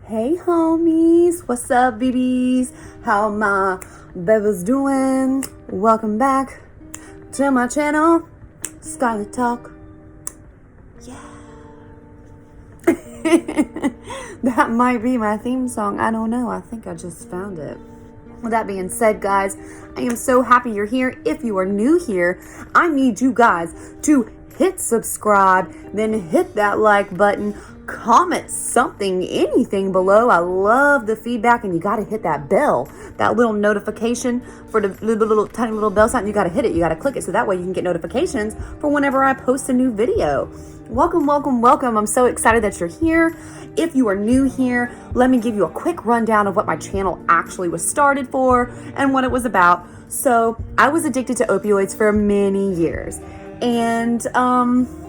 Hey homies, what's up BBs? How my babies doing? Welcome back to my channel, Scarlet Talk. Yeah. That might be my theme song. I don't know. I think I just found it. With that being said, guys, I am so happy you're here. If you are new here, I need you guys to hit subscribe, then hit that like button, comment something, anything below. I love the feedback, and you got to hit that bell, that little notification for the little tiny little bell sign. You got to hit it. You got to click it so that way you can get notifications for whenever I post a new video. Welcome, welcome, welcome. I'm so excited that you're here. If you are new here, let me give you a quick rundown of what my channel actually was started for and what it was about. So I was addicted to opioids for many years, and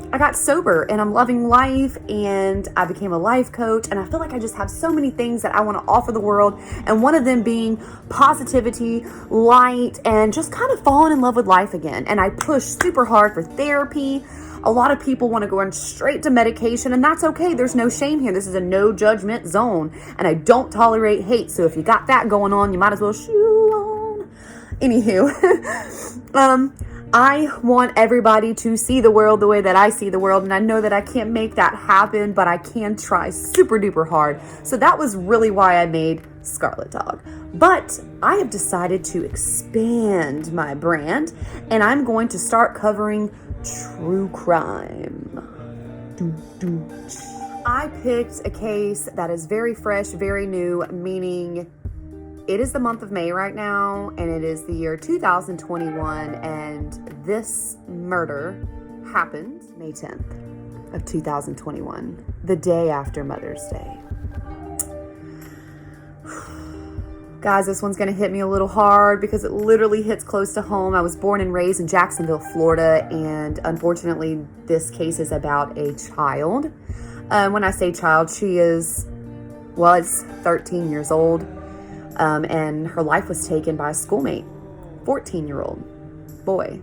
I got sober, and I'm loving life, and I became a life coach, and I feel like I just have so many things that I want to offer the world, and one of them being positivity, light, and just kind of falling in love with life again. And I push super hard for therapy. A lot of people want to go in straight to medication, and that's okay. There's no shame here. This is a no judgment zone, and I don't tolerate hate. So if you got that going on, you might as well shoe on. Anywho, I want everybody to see the world the way that I see the world, and I know that I can't make that happen, but I can try super duper hard. So that was really why I made Scarlet Dog. But I have decided to expand my brand, and I'm going to start covering true crime. I picked a case that is very fresh, very new, meaning it is the month of May right now, and it is the year 2021, and this murder happened May 10th of 2021, the day after Mother's Day. Guys, this one's going to hit me a little hard because it literally hits close to home. I was born and raised in Jacksonville, Florida, and unfortunately, this case is about a child. When I say child, she is, well, it's 13 years old. And her life was taken by a schoolmate, 14-year-old boy.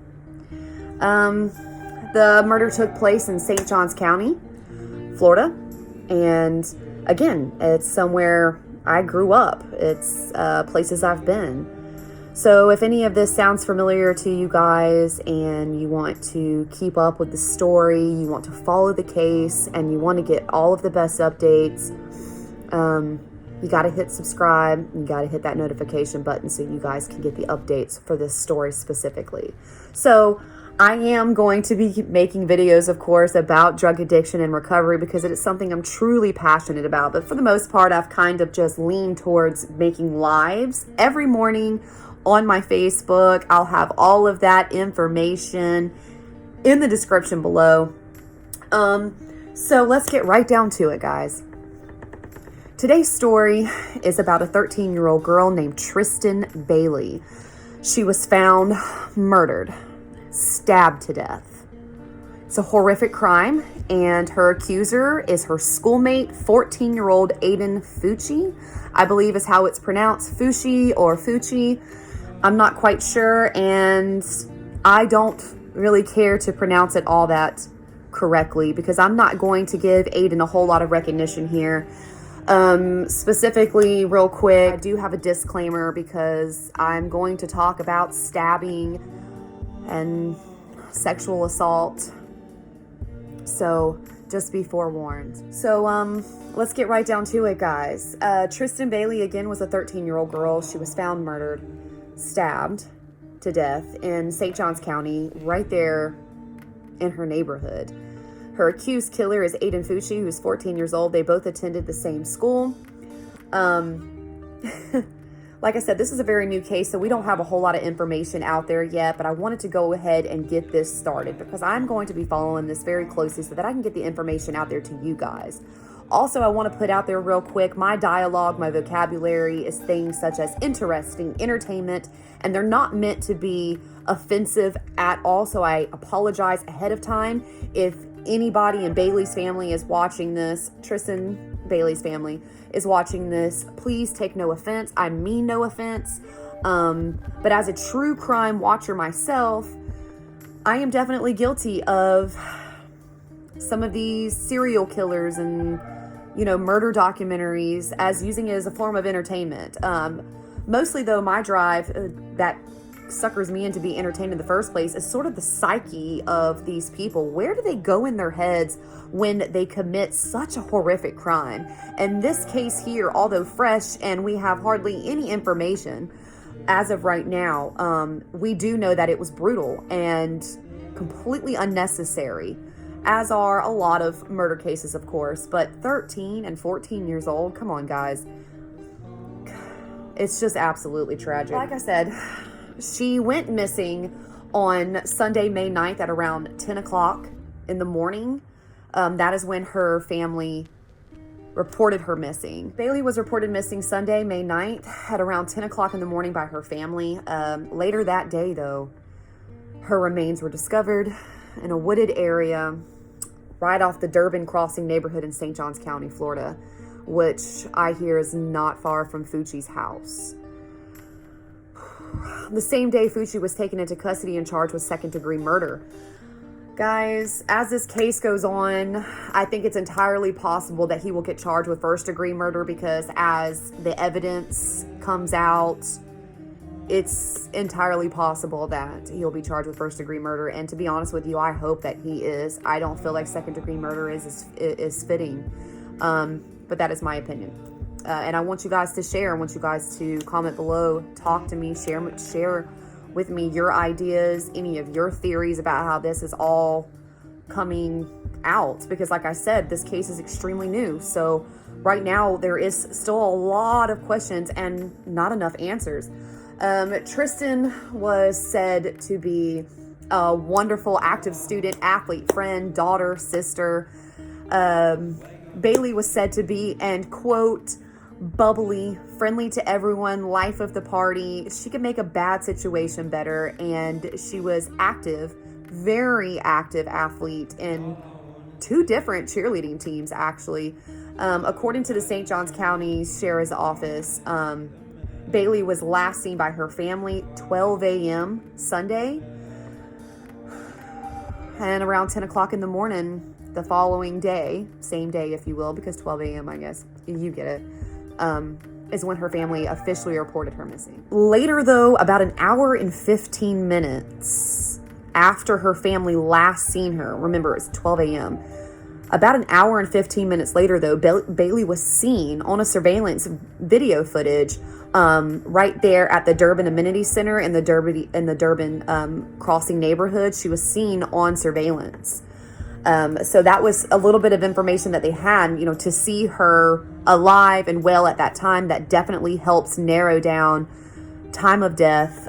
The murder took place in St. Johns County, Florida. And again, it's somewhere I grew up. It's places I've been. So if any of this sounds familiar to you guys and you want to keep up with the story, you want to follow the case, and you want to get all of the best updates, you got to hit subscribe. You got to hit that notification button so you guys can get the updates for this story specifically. So I am going to be making videos, of course, about drug addiction and recovery because it is something I'm truly passionate about. But for the most part, I've kind of just leaned towards making lives every morning on my Facebook. I'll have all of that information in the description below. So let's get right down to it, guys. Today's story is about a 13-year-old girl named Tristyn Bailey. She was found murdered, stabbed to death. It's a horrific crime, and her accuser is her schoolmate, 14-year-old Aiden Fucci, I believe is how it's pronounced, Fucci or Fucci. I'm not quite sure, and I don't really care to pronounce it all that correctly because I'm not going to give Aiden a whole lot of recognition here. Specifically, real quick, I do have a disclaimer because I'm going to talk about stabbing and sexual assault. So just be forewarned. So, let's get right down to it, guys. Tristyn Bailey, again, was a 13-year-old girl. She was found murdered, stabbed to death in St. Johns County, right there in her neighborhood. Her accused killer is Aiden Fucci, who's 14 years old. They both attended the same school. Like I said, this is a very new case, so we don't have a whole lot of information out there yet, but I wanted to go ahead and get this started because I'm going to be following this very closely so that I can get the information out there to you guys. Also, I want to put out there real quick, my dialogue, my vocabulary is things such as interesting, entertainment, and they're not meant to be offensive at all, so I apologize ahead of time if anybody in Bailey's family is watching this, Tristyn Bailey's family is watching this, please take no offense. I mean no offense. But as a true crime watcher myself, I am definitely guilty of some of these serial killers and murder documentaries as using it as a form of entertainment. Mostly, though, my drive that suckers me into be entertained in the first place is sort of the psyche of these people. Where do they go in their heads when they commit such a horrific crime? And this case here, although fresh and we have hardly any information as of right now, we do know that it was brutal and completely unnecessary, as are a lot of murder cases, of course. But 13 and 14 years old, come on, guys. It's just absolutely tragic. Like I said, she went missing on Sunday, May 9th at around 10 o'clock in the morning. That is when her family reported her missing. Bailey was reported missing Sunday, May 9th at around 10 o'clock in the morning by her family. Later that day, though, her remains were discovered in a wooded area right off the Durbin Crossing neighborhood in St. Johns County, Florida, which I hear is not far from Fucci's house. The same day, Fucci was taken into custody and charged with second-degree murder. Guys, as this case goes on, I think it's entirely possible that he will get charged with first-degree murder, because as the evidence comes out, it's entirely possible that he'll be charged with first-degree murder. And to be honest with you, I hope that he is. I don't feel like second-degree murder is fitting, but that is my opinion. And I want you guys to share. I want you guys to comment below, talk to me, share with me your ideas, any of your theories about how this is all coming out. Because like I said, this case is extremely new. So right now there is still a lot of questions and not enough answers. Tristyn was said to be a wonderful, active student, athlete, friend, daughter, sister. Bailey was said to be, and quote, bubbly, friendly to everyone, life of the party. She could make a bad situation better, and she was active, very active athlete in 2 different cheerleading teams, actually. According to the St. Johns County Sheriff's Office, Bailey was last seen by her family 12 a.m. Sunday, and around 10 o'clock in the morning the following day, same day if you will, because 12 a.m. I guess, you get it, is when her family officially reported her missing. Later though, about an hour and 15 minutes after her family last seen her, remember it's 12 a.m., about an hour and 15 minutes later though, Bailey was seen on a surveillance video footage right there at the Durbin Amenity Center in the Durbin Crossing neighborhood. She was seen on surveillance. So that was a little bit of information that they had, to see her alive and well at that time. That definitely helps narrow down time of death.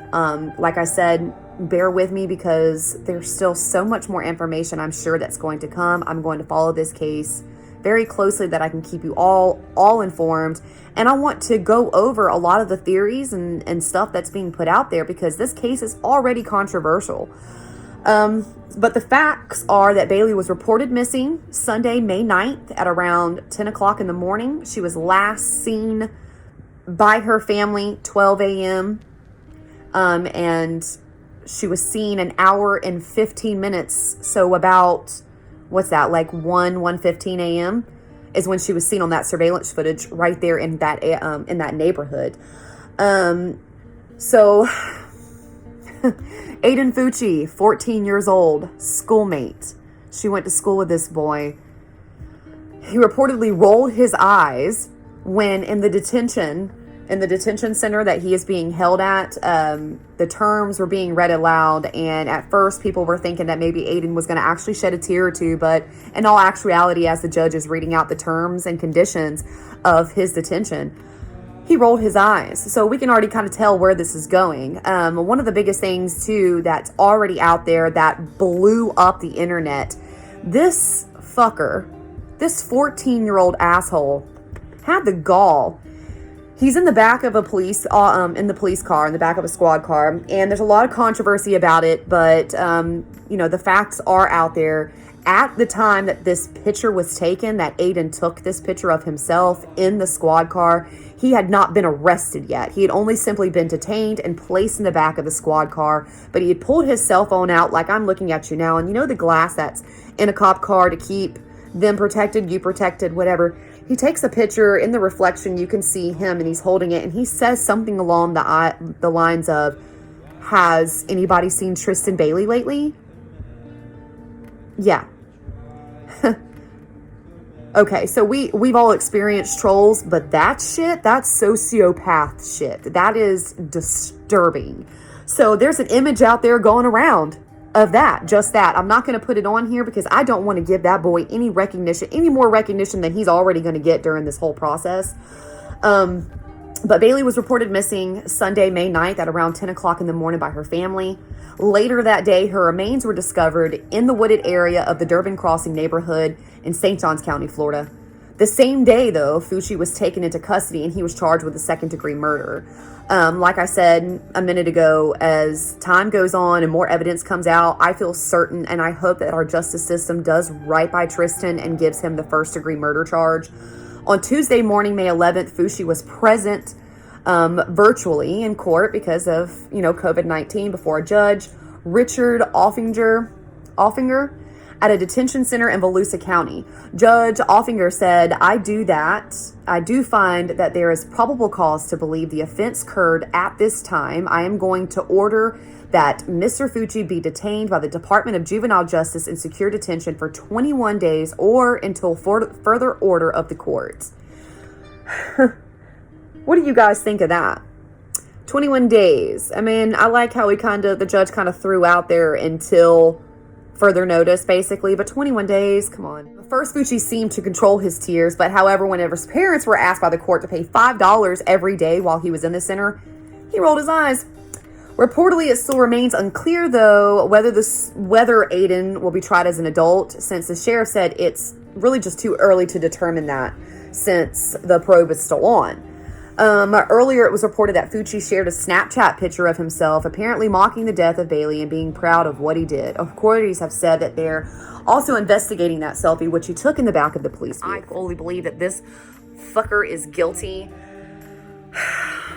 Like I said, bear with me because there's still so much more information I'm sure that's going to come. I'm going to follow this case very closely that I can keep you all informed. And I want to go over a lot of the theories and stuff that's being put out there, because this case is already controversial. But the facts are that Bailey was reported missing Sunday, May 9th at around 10 o'clock in the morning. She was last seen by her family 12 a.m. And she was seen an hour and 15 minutes. So about, what's that, like 1:15 a.m. is when she was seen on that surveillance footage right there in that neighborhood. So Aiden Fucci, 14 years old, schoolmate. She went to school with this boy. He reportedly rolled his eyes when in the detention center that he is being held at. The terms were being read aloud, and at first people were thinking that maybe Aiden was going to actually shed a tear or two, but in all actuality, as the judge is reading out the terms and conditions of his detention, he rolled his eyes. So we can already kind of tell where this is going. One of the biggest things too that's already out there that blew up the internet, this fucker, this 14-year-old asshole had the gall. He's in the back of a police car, in the back of a squad car, and there's a lot of controversy about it, but the facts are out there. At the time that this picture was taken, that Aiden took this picture of himself in the squad car, he had not been arrested yet. He had only simply been detained and placed in the back of the squad car, but he had pulled his cell phone out like I'm looking at you now, and the glass that's in a cop car to keep them protected, you protected, whatever. He takes a picture. In the reflection, you can see him, and he's holding it, and he says something along the lines of, "Has anybody seen Tristyn Bailey lately?" Yeah. Okay, so we've all experienced trolls, but that's sociopath shit. That is disturbing. So there's an image out there going around of that, just that. I'm not going to put it on here because I don't want to give that boy any more recognition than he's already going to get during this whole process. But Bailey was reported missing Sunday, May 9th at around 10 o'clock in the morning by her family. Later that day, her remains were discovered in the wooded area of the Durbin Crossing neighborhood in St. Johns County, Florida. The same day, though, Fucci was taken into custody and he was charged with a second-degree murder. Like I said a minute ago, as time goes on and more evidence comes out, I feel certain and I hope that our justice system does right by Tristyn and gives him the first-degree murder charge. On Tuesday morning, May 11th, Fucci was present virtually in court because of, COVID-19 before a judge, Richard Offinger, at a detention center in Volusia County. Judge Offinger said, I do find that there is probable cause to believe the offense occurred at this time. I am going to order that Mr. Fucci be detained by the Department of Juvenile Justice in secure detention for 21 days or until further order of the court. What do you guys think of that? 21 days. I mean, I like how the judge kind of threw out there until further notice, basically, but 21 days, come on. First, Fucci seemed to control his tears, but however, whenever his parents were asked by the court to pay $5 every day while he was in the center, he rolled his eyes. Reportedly, it still remains unclear, though, whether Aiden will be tried as an adult, since the sheriff said it's really just too early to determine that, since the probe is still on. Earlier, it was reported that Fucci shared a Snapchat picture of himself, apparently mocking the death of Bailey and being proud of what he did. Authorities have said that they're also investigating that selfie, which he took in the back of the police vehicle. I fully believe that this fucker is guilty.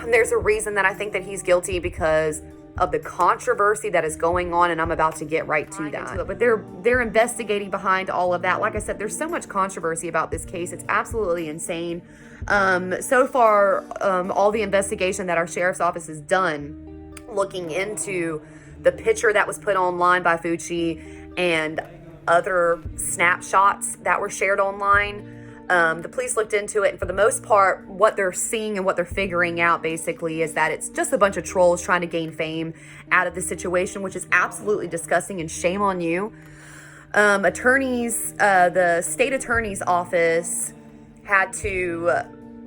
There's a reason that I think that he's guilty because of the controversy that is going on, and I'm about to get right to that. But they're investigating behind all of that. Like I said, there's so much controversy about this case. It's absolutely insane. So far, all the investigation that our sheriff's office has done, looking into the picture that was put online by Fucci and other snapshots that were shared online, the police looked into it, and for the most part, what they're seeing and what they're figuring out basically is that it's just a bunch of trolls trying to gain fame out of the situation, which is absolutely disgusting, and shame on you. The state attorney's office had to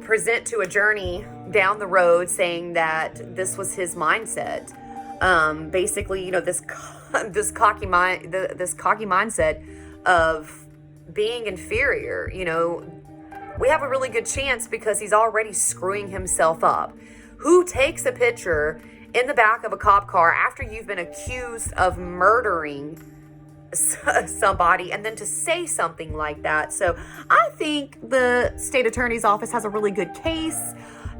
present to a journey down the road saying that this was his mindset. Basically, this cocky mindset of being inferior. We have a really good chance because he's already screwing himself up. Who takes a picture in the back of a cop car after you've been accused of murdering somebody and then to say something like that? So I think the state attorney's office has a really good case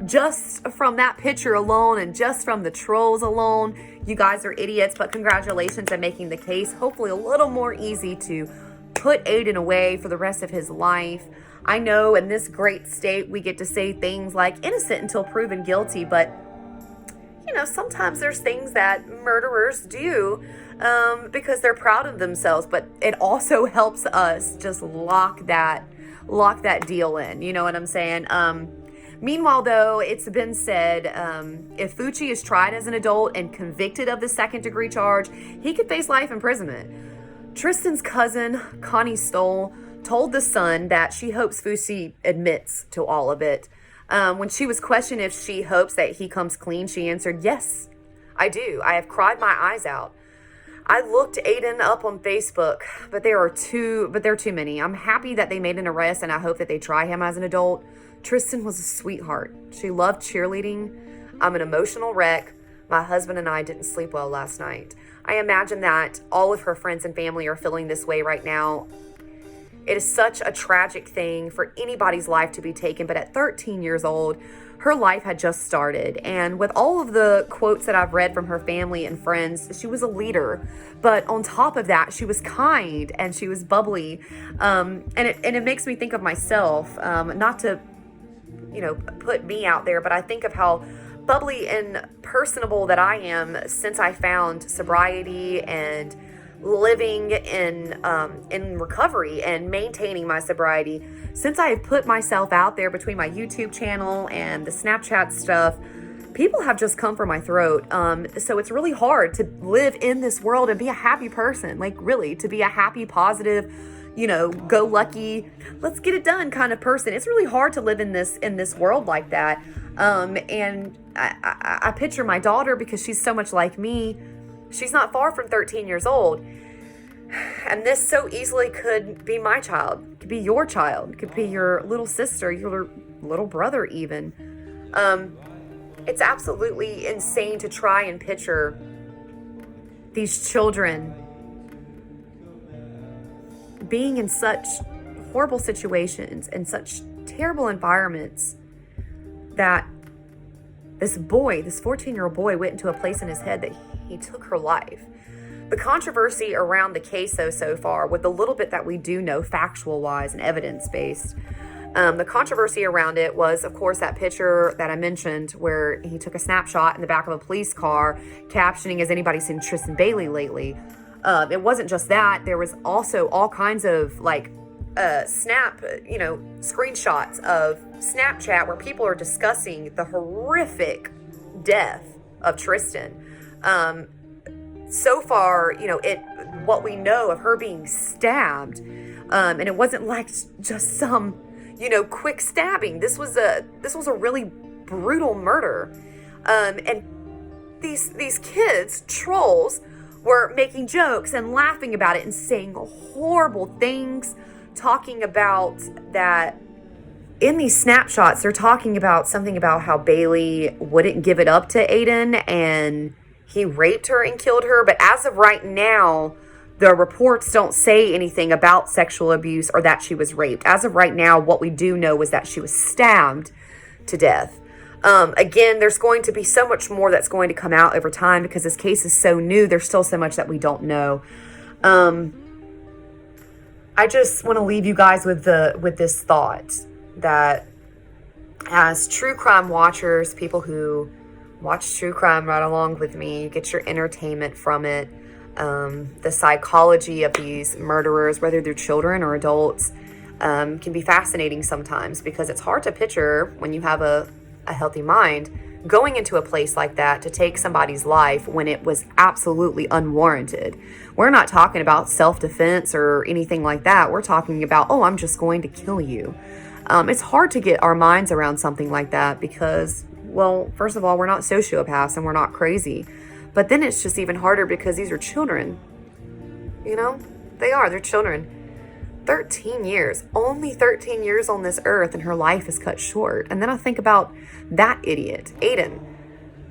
just from that picture alone and just from the trolls alone. You guys are idiots, but congratulations on making the case hopefully a little more easy to put Aiden away for the rest of his life. I know in this great state we get to say things like innocent until proven guilty, but sometimes there's things that murderers do because they're proud of themselves, but it also helps us just lock that deal in. You know what I'm saying? Meanwhile, though, it's been said if Fucci is tried as an adult and convicted of the second-degree charge, he could face life imprisonment. Tristyn's cousin, Connie Stoll, told The Sun that she hopes Fucci admits to all of it. When she was questioned if she hopes that he comes clean, she answered, "Yes, I do. I have cried my eyes out. I looked Aiden up on Facebook, but there are too many. I'm happy that they made an arrest, and I hope that they try him as an adult. Tristyn was a sweetheart. She loved cheerleading. I'm an emotional wreck. My husband and I didn't sleep well last night." I imagine that all of her friends and family are feeling this way right now. It is such a tragic thing for anybody's life to be taken, but at 13 years old, her life had just started. And with all of the quotes that I've read from her family and friends, she was a leader. But on top of that, she was kind and she was bubbly. And it makes me think of myself, not to, put me out there, but I think of how bubbly and personable that I am since I found sobriety and living in recovery and maintaining my sobriety. Since I have put myself out there between my YouTube channel and the Snapchat stuff, people have just come for my throat. So it's really hard to live in this world and be a happy person, like really to be a happy, positive, go lucky, let's get it done kind of person. It's really hard to live in this world like that. And I picture my daughter, because she's so much like me. She's not far from 13 years old. And this so easily could be my child, could be your child, could be your little sister, your little brother even. It's absolutely insane to try and picture these children being in such horrible situations and such terrible environments that this 14-year-old boy went into a place in his head that he took her life. The controversy around the case, though, so far, with the little bit that we do know factual-wise and evidence-based, the controversy around it was, of course, that picture that I mentioned where he took a snapshot in the back of a police car, captioning, "Has anybody seen Tristyn Bailey lately?" It wasn't just that. There was also all kinds of, screenshots of Snapchat where people are discussing the horrific death of Tristyn. So far, what we know of her being stabbed, and it wasn't like just some, quick stabbing. This was a really brutal murder. And these kids, trolls, were making jokes and laughing about it and saying horrible things, talking about that. In these snapshots, they're talking about something about how Bailey wouldn't give it up to Aiden and he raped her and killed her. But as of right now, the reports don't say anything about sexual abuse or that she was raped. As of right now, what we do know is that she was stabbed to death. Again, there's going to be so much more that's going to come out over time because this case is so new. There's still so much that we don't know. I just want to leave you guys with this thought that as true crime watchers, people who watch true crime right along with me, get your entertainment from it, the psychology of these murderers, whether they're children or adults, can be fascinating sometimes because it's hard to picture when you have a healthy mind going into a place like that to take somebody's life when it was absolutely unwarranted. We're not talking about self-defense or anything like that. We're talking about, I'm just going to kill you. It's hard to get our minds around something like that because, well, first of all, we're not sociopaths and we're not crazy. But then it's just even harder because these are children. They're children. 13 years, only 13 years on this earth, and her life is cut short. And then I think about that idiot, Aiden.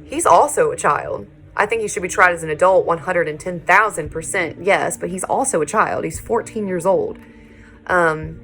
He's also a child. I think he should be tried as an adult 110,000%, yes, but he's also a child. He's 14 years old. And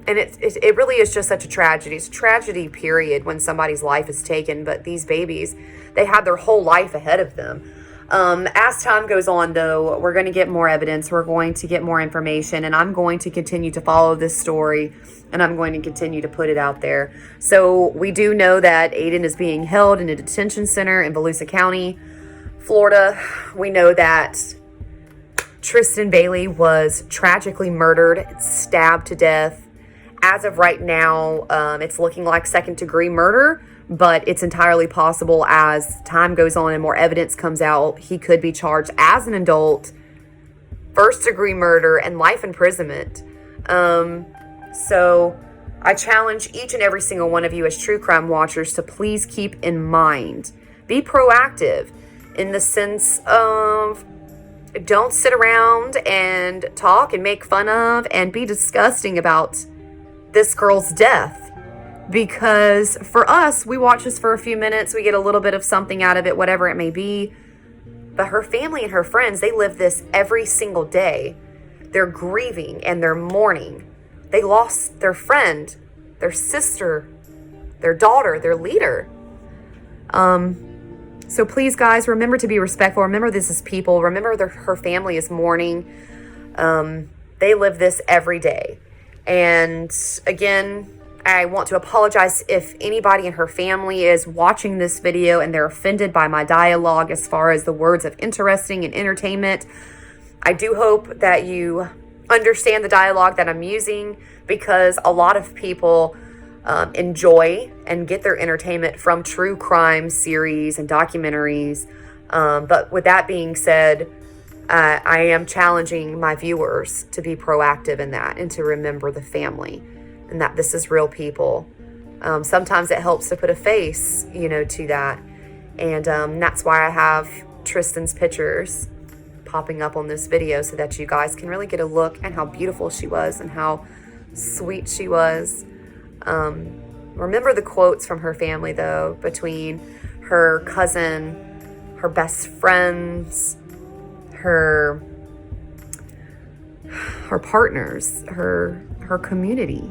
it really is just such a tragedy. It's a tragedy, period, when somebody's life is taken. But these babies, they had their whole life ahead of them. As time goes on, though, we're going to get more evidence. We're going to get more information. And I'm going to continue to follow this story. And I'm going to continue to put it out there. So we do know that Aiden is being held in a detention center in Volusia County, Florida. We know that Tristyn Bailey was tragically murdered, stabbed to death. As of right now, it's looking like second-degree murder, but it's entirely possible as time goes on and more evidence comes out, he could be charged as an adult, first-degree murder, and life imprisonment. So I challenge each and every single one of you as true crime watchers to please keep in mind, be proactive in the sense of don't sit around and talk and make fun of and be disgusting about this girl's death, because for us, we watch this for a few minutes, we get a little bit of something out of it, whatever it may be, but her family and her friends, they live this every single day. They're grieving and they're mourning. They lost their friend, their sister, their daughter, their leader. So please, guys, remember to be respectful. Remember, this is people. Remember, her family is mourning. They live this every day. And again, I want to apologize if anybody in her family is watching this video and they're offended by my dialogue as far as the words of interesting and entertainment. I do hope that you understand the dialogue that I'm using, because a lot of people enjoy and get their entertainment from true crime series and documentaries. But with that being said, I am challenging my viewers to be proactive in that and to remember the family and that this is real people. Sometimes it helps to put a face, to that. And that's why I have Tristyn's pictures popping up on this video, so that you guys can really get a look at how beautiful she was and how sweet she was. Remember the quotes from her family, though, between her cousin, her best friends, her partners, her community.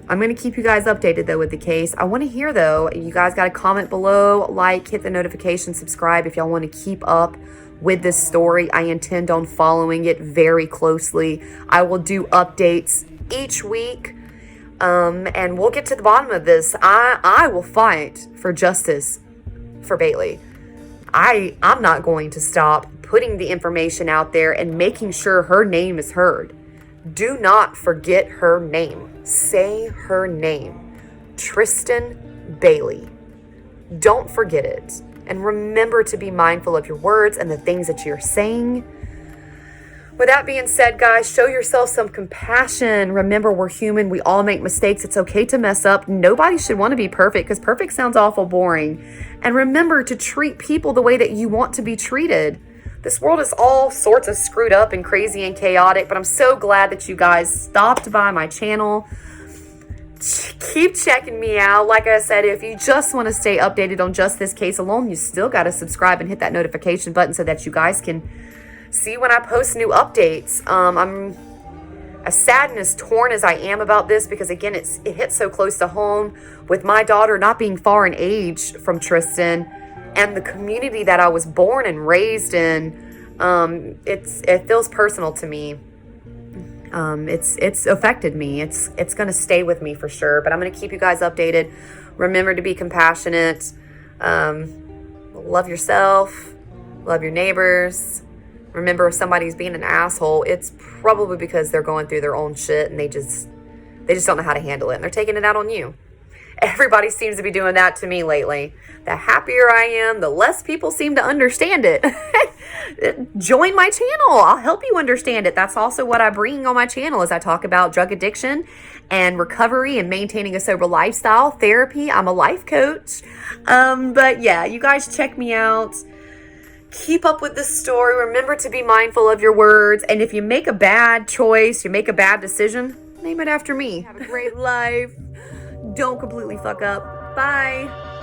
I'm going to keep you guys updated, though, with the case. I want to hear, though, you guys got to comment below, like, hit the notification, subscribe if y'all want to keep up with this story. I intend on following it very closely. I will do updates each week, and we'll get to the bottom of this. I will fight for justice for Bailey. I'm not going to stop putting the information out there and making sure her name is heard. Do not forget her name. Say her name. Tristyn Bailey. Don't forget it. And remember to be mindful of your words and the things that you're saying. With that being said, guys, show yourself some compassion. Remember, we're human. We all make mistakes. It's okay to mess up. Nobody should want to be perfect, because perfect sounds awful boring. And remember to treat people the way that you want to be treated. This world is all sorts of screwed up and crazy and chaotic, but I'm so glad that you guys stopped by my channel. Keep checking me out. Like I said, if you just want to stay updated on just this case alone, you still got to subscribe and hit that notification button so that you guys can see when I post new updates. I'm as sad and as torn as I am about this, because again, it hits so close to home with my daughter not being far in age from Tristyn and the community that I was born and raised in. It feels personal to me. It's affected me. It's going to stay with me for sure, but I'm going to keep you guys updated. Remember to be compassionate. Love yourself. Love your neighbors. Remember, if somebody's being an asshole, it's probably because they're going through their own shit and they just don't know how to handle it, and they're taking it out on you. Everybody seems to be doing that to me lately. The happier I am, the less people seem to understand it. Join my channel. I'll help you understand it. That's also what I bring on my channel, is I talk about drug addiction and recovery and maintaining a sober lifestyle, therapy. I'm a life coach. But yeah, you guys check me out. Keep up with this story. Remember to be mindful of your words. And if you make a bad choice, you make a bad decision, name it after me. Have a great life. Don't completely fuck up. Bye.